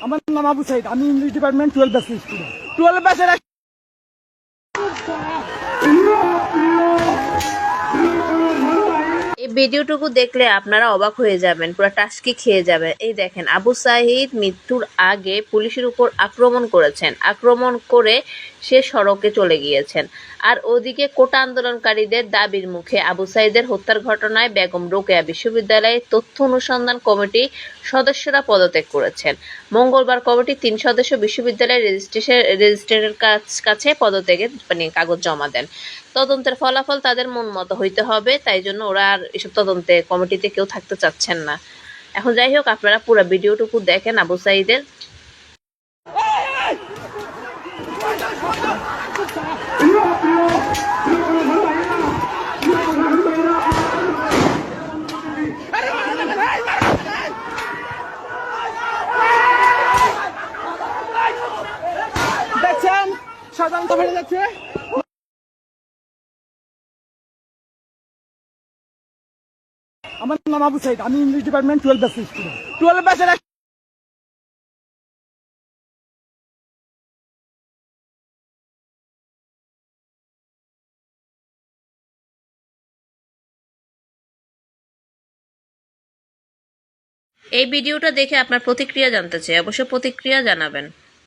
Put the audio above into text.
আমার নাম আবু সাইদ, আমি ইংলিশ ডিপার্টমেন্ট 12 ব্যাচের স্টুডেন্ট। 12 ব্যাচের এই ভিডিওটুকু দেখলে আপনারা অবাক হয়ে যাবেন, পুরো টাসকি খেয়ে যাবে। এই দেখেন, আবু সাঈদ মৃত্যুর আগে পুলিশের উপর আক্রমণ করেছেন, আক্রমণ করে সে সড়কে চলে গিয়েছেন। আর ওদিকে কোটা আন্দোলনকারীদের দাবির মুখে আবু সাঈদের হত্যার ঘটনায় বেগম রোকেয়া বিশ্ববিদ্যালয়ের তথ্য অনুসন্ধান কমিটি সদস্যরা পদত্যাগ করেছেন। মঙ্গলবার কমিটি 3 সদস্য বিশ্ববিদ্যালয়ের রেজিস্ট্রারের কাছে পদত্যাগের কাগজ জমা দেন। তদন্তের ফলাফল তাদের মন মতো হইতে হবে, তাই জন্য ওরা আর এসব তদন্তে কমিটিতে কেউ থাকতে চাচ্ছেন না। এখন যাই হোক, আপনারা পুরো ভিডিওটুকু দেখেন আবু সাঈদের। দেখছেন সাধারণত হয়ে যাচ্ছে। আমার নাম আবু সাইদ, আমি ইংলিশ ডিপার্টমেন্ট 12 ব্যাচের স্টুডেন্ট। 12 ব্যাচের এই ভিডিওটা দেখে আপনার প্রতিক্রিয়া জানতে চাই, অবশ্যই প্রতিক্রিয়া জানাবেন।